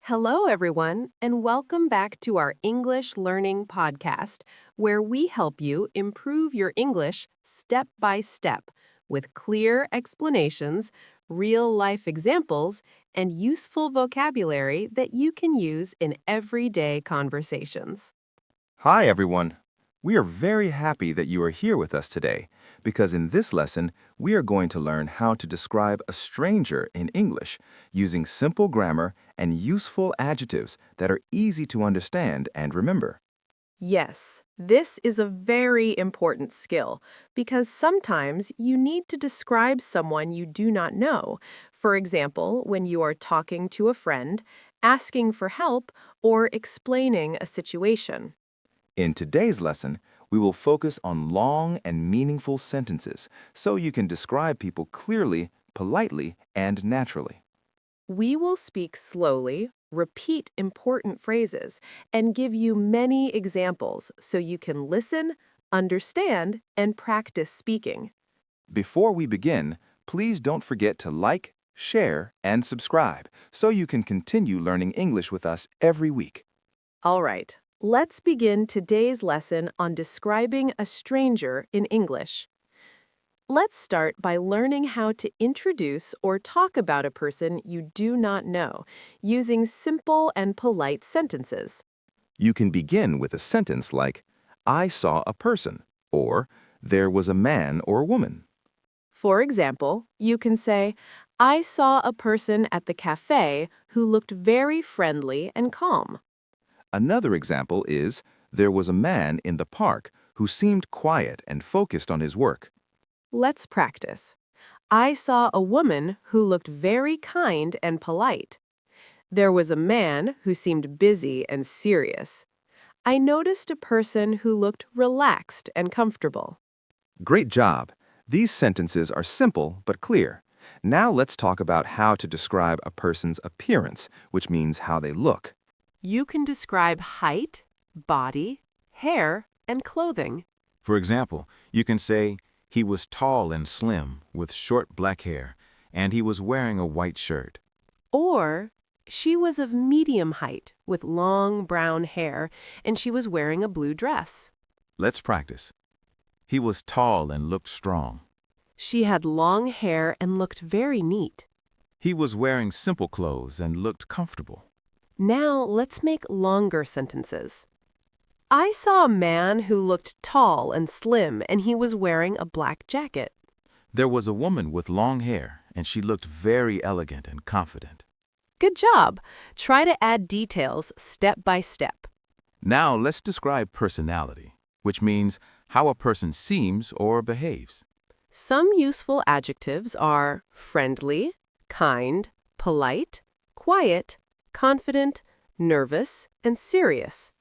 Hello, everyone, and welcome back to our English Learning Podcast, where we help you improve your English step by step with clear explanations, real-life examples, and useful vocabulary that you can use in everyday conversations. Hi, everyone. We are very happy that you are here with us today because in this lesson, we are going to learn how to describe a stranger in English using simple grammar and useful adjectives that are easy to understand and remember. Yes, this is a very important skill because sometimes you need to describe someone you do not know. For example, when you are talking to a friend, asking for help, or explaining a situation. In today's lesson, we will focus on long and meaningful sentences so you can describe people clearly, politely, and naturally. We will speak slowly, repeat important phrases, and give you many examples so you can listen, understand, and practice speaking. Before we begin, please don't forget to like, share, and subscribe so you can continue learning English with us every week. All right, let's begin today's lesson on describing a stranger in English. Let's start by learning how to introduce or talk about a person you do not know, using simple and polite sentences. You can begin with a sentence like, I saw a person, or there was a man or woman. For example, you can say, I saw a person at the cafe who looked very friendly and calm. Another example is, there was a man in the park who seemed quiet and focused on his work. Let's practice. I saw a woman who looked very kind and polite. There was a man who seemed busy and serious. I noticed a person who looked relaxed and comfortable. Great job! These sentences are simple but clear. Now let's talk about how to describe a person's appearance, which means how they look. You can describe height, body, hair, and clothing. For example, you can say, he was tall and slim with short black hair, and he was wearing a white shirt. Or, she was of medium height with long brown hair, and she was wearing a blue dress. Let's practice. He was tall and looked strong. She had long hair and looked very neat. He was wearing simple clothes and looked comfortable. Now let's make longer sentences. I saw a man who looked tall and slim, and he was wearing a black jacket. There was a woman with long hair, and she looked very elegant and confident. Good job! Try to add details step by step. Now let's describe personality, which means how a person seems or behaves. Some useful adjectives are friendly, kind, polite, quiet, confident, nervous, and serious.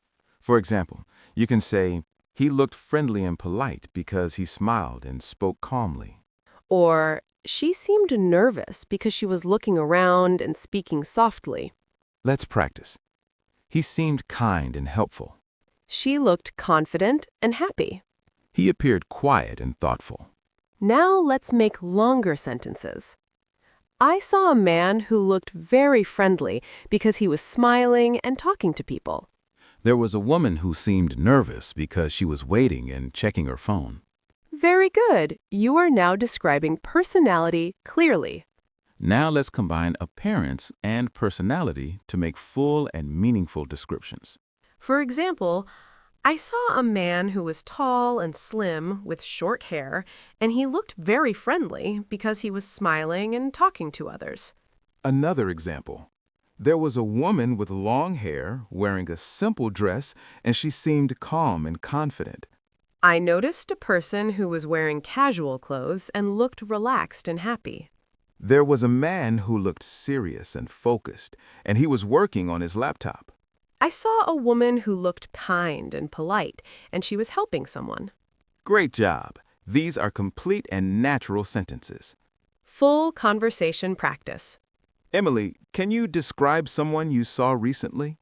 For example, you can say, he looked friendly and polite because he smiled and spoke calmly. Or, she seemed nervous because she was looking around and speaking softly. Let's practice. He seemed kind and helpful. She looked confident and happy. He appeared quiet and thoughtful. Now let's make longer sentences. I saw a man who looked very friendly because he was smiling and talking to people. There was a woman who seemed nervous because she was waiting and checking her phone. Very good. You are now describing personality clearly. Now let's combine appearance and personality to make full and meaningful descriptions. For example, I saw a man who was tall and slim with short hair, and he looked very friendly because he was smiling and talking to others. Another example. There was a woman with long hair wearing a simple dress, and she seemed calm and confident. I noticed a person who was wearing casual clothes and looked relaxed and happy. There was a man who looked serious and focused, and he was working on his laptop. I saw a woman who looked kind and polite, and she was helping someone. Great job! These are complete and natural sentences. Full conversation practice. Emily, can you describe someone you saw recently?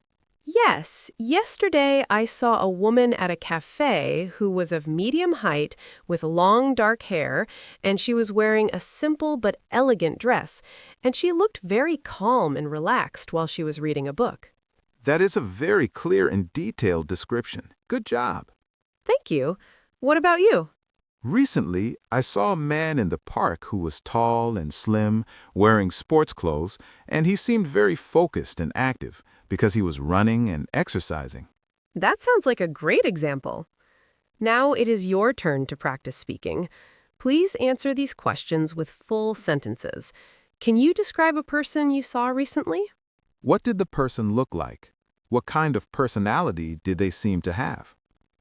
Yes, yesterday I saw a woman at a cafe who was of medium height with long dark hair, and she was wearing a simple but elegant dress, and she looked very calm and relaxed while she was reading a book. That is a very clear and detailed description. Good job. Thank you. What about you? Recently, I saw a man in the park who was tall and slim, wearing sports clothes, and he seemed very focused and active because he was running and exercising. That sounds like a great example. Now it is your turn to practice speaking. Please answer these questions with full sentences. Can you describe a person you saw recently? What did the person look like? What kind of personality did they seem to have?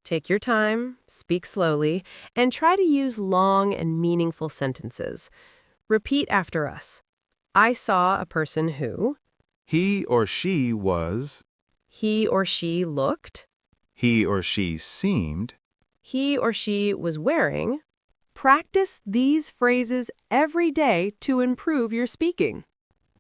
Take your time, speak slowly, and try to use long and meaningful sentences. Repeat after us. I saw a person who. He or she was. He or she looked. He or she seemed. He or she was wearing. Practice these phrases every day to improve your speaking.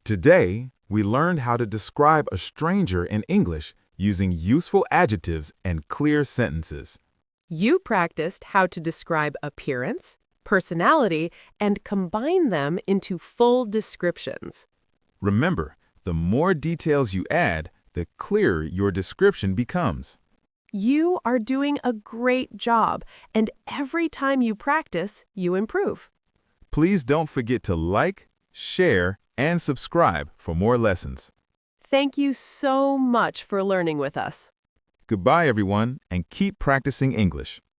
Today, we learned how to describe a stranger in English using useful adjectives and clear sentences. You practiced how to describe appearance, personality, and combine them into full descriptions. Remember, the more details you add, the clearer your description becomes. You are doing a great job, and every time you practice, you improve. Please don't forget to like, share, and subscribe for more lessons. Thank you so much for learning with us. Goodbye, everyone, and keep practicing English.